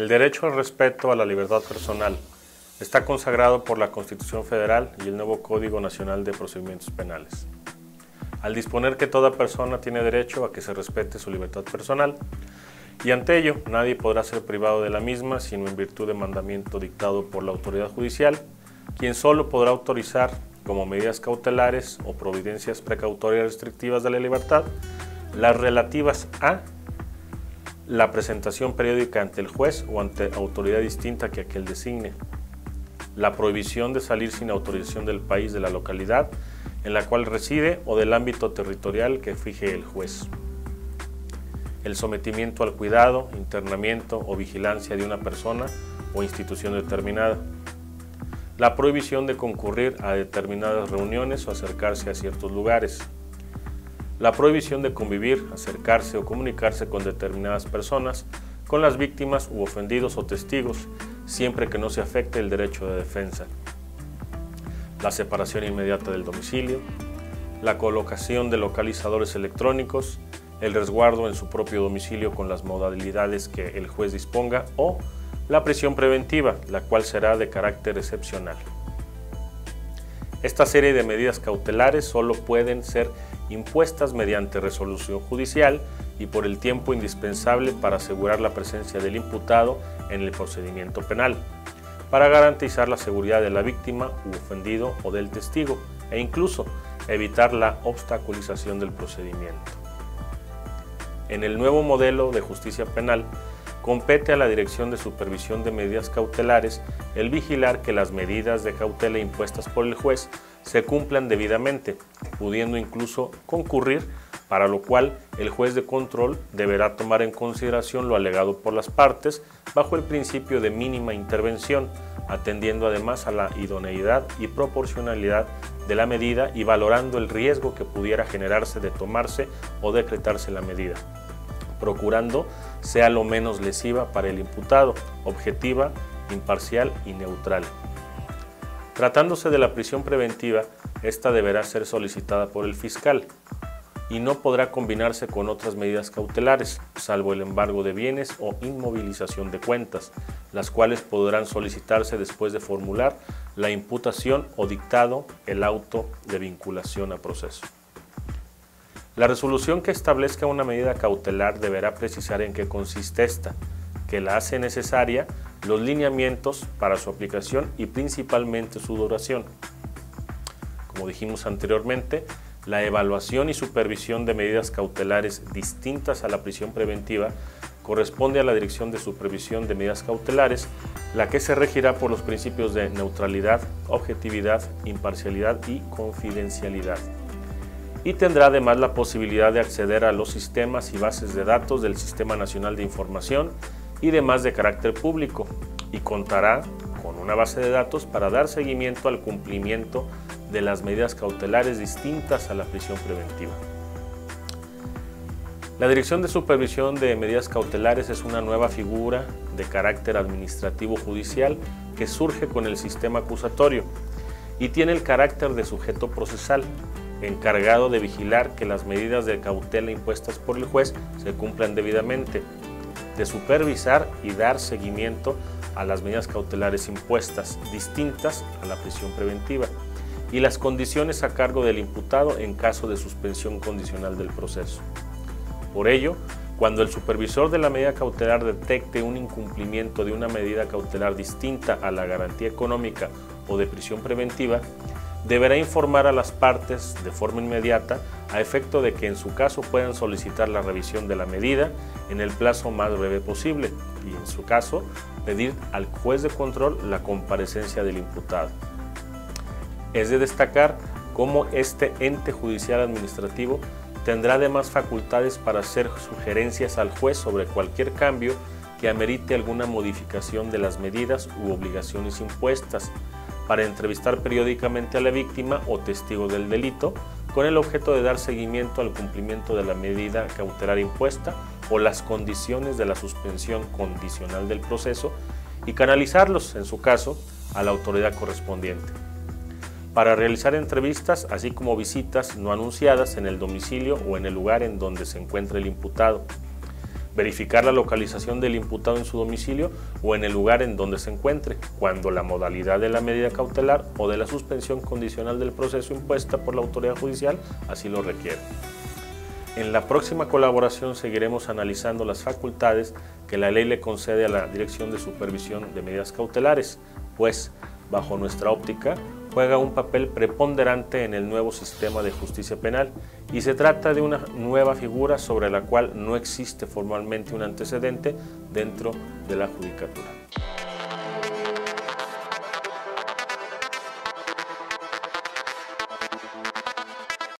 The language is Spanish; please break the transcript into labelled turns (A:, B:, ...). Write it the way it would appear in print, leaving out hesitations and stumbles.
A: El derecho al respeto a la libertad personal está consagrado por la Constitución Federal y el nuevo Código Nacional de Procedimientos Penales. Al disponer que toda persona tiene derecho a que se respete su libertad personal, y ante ello nadie podrá ser privado de la misma sino en virtud de mandamiento dictado por la autoridad judicial, quien solo podrá autorizar como medidas cautelares o providencias precautorias restrictivas de la libertad las relativas a la presentación periódica ante el juez o ante autoridad distinta que aquel designe, la prohibición de salir sin autorización del país de la localidad en la cual reside o del ámbito territorial que fije el juez, el sometimiento al cuidado, internamiento o vigilancia de una persona o institución determinada, la prohibición de concurrir a determinadas reuniones o acercarse a ciertos lugares, la prohibición de convivir, acercarse o comunicarse con determinadas personas, con las víctimas u ofendidos o testigos, siempre que no se afecte el derecho de defensa, la separación inmediata del domicilio, la colocación de localizadores electrónicos, el resguardo en su propio domicilio con las modalidades que el juez disponga o la prisión preventiva, la cual será de carácter excepcional. Esta serie de medidas cautelares solo pueden ser impuestas mediante resolución judicial y por el tiempo indispensable para asegurar la presencia del imputado en el procedimiento penal, para garantizar la seguridad de la víctima u ofendido o del testigo e incluso evitar la obstaculización del procedimiento. En el nuevo modelo de justicia penal, compete a la Dirección de Supervisión de Medidas Cautelares el vigilar que las medidas de cautela impuestas por el juez se cumplan debidamente, pudiendo incluso concurrir, para lo cual el juez de control deberá tomar en consideración lo alegado por las partes bajo el principio de mínima intervención, atendiendo además a la idoneidad y proporcionalidad de la medida y valorando el riesgo que pudiera generarse de tomarse o decretarse la medida, procurando sea lo menos lesiva para el imputado, objetiva, imparcial y neutral. Tratándose de la prisión preventiva, esta deberá ser solicitada por el fiscal y no podrá combinarse con otras medidas cautelares, salvo el embargo de bienes o inmovilización de cuentas, las cuales podrán solicitarse después de formular la imputación o dictado el auto de vinculación a proceso. La resolución que establezca una medida cautelar deberá precisar en qué consiste esta, que la hace necesaria, los lineamientos para su aplicación y principalmente su duración. Como dijimos anteriormente, la evaluación y supervisión de medidas cautelares distintas a la prisión preventiva corresponde a la Dirección de Supervisión de Medidas Cautelares, la que se regirá por los principios de neutralidad, objetividad, imparcialidad y confidencialidad. Y tendrá además la posibilidad de acceder a los sistemas y bases de datos del Sistema Nacional de Información y demás de carácter público, y contará con una base de datos para dar seguimiento al cumplimiento de las medidas cautelares distintas a la prisión preventiva. La Dirección de Supervisión de Medidas Cautelares es una nueva figura de carácter administrativo judicial que surge con el sistema acusatorio y tiene el carácter de sujeto procesal, encargado de vigilar que las medidas de cautela impuestas por el juez se cumplan debidamente, de supervisar y dar seguimiento a las medidas cautelares impuestas, distintas a la prisión preventiva, y las condiciones a cargo del imputado en caso de suspensión condicional del proceso. Por ello, cuando el supervisor de la medida cautelar detecte un incumplimiento de una medida cautelar distinta a la garantía económica o de prisión preventiva, deberá informar a las partes de forma inmediata a efecto de que en su caso puedan solicitar la revisión de la medida en el plazo más breve posible y en su caso pedir al juez de control la comparecencia del imputado. Es de destacar cómo este ente judicial administrativo tendrá además facultades para hacer sugerencias al juez sobre cualquier cambio que amerite alguna modificación de las medidas u obligaciones impuestas, para entrevistar periódicamente a la víctima o testigo del delito, con el objeto de dar seguimiento al cumplimiento de la medida cautelar impuesta o las condiciones de la suspensión condicional del proceso y canalizarlos, en su caso, a la autoridad correspondiente. Para realizar entrevistas, así como visitas no anunciadas en el domicilio o en el lugar en donde se encuentra el imputado. verificar la localización del imputado en su domicilio o en el lugar en donde se encuentre, cuando la modalidad de la medida cautelar o de la suspensión condicional del proceso impuesta por la autoridad judicial así lo requiere. En la próxima colaboración seguiremos analizando las facultades que la ley le concede a la Dirección de Supervisión de Medidas Cautelares, pues, bajo nuestra óptica, juega un papel preponderante en el nuevo sistema de justicia penal y se trata de una nueva figura sobre la cual no existe formalmente un antecedente dentro de la judicatura.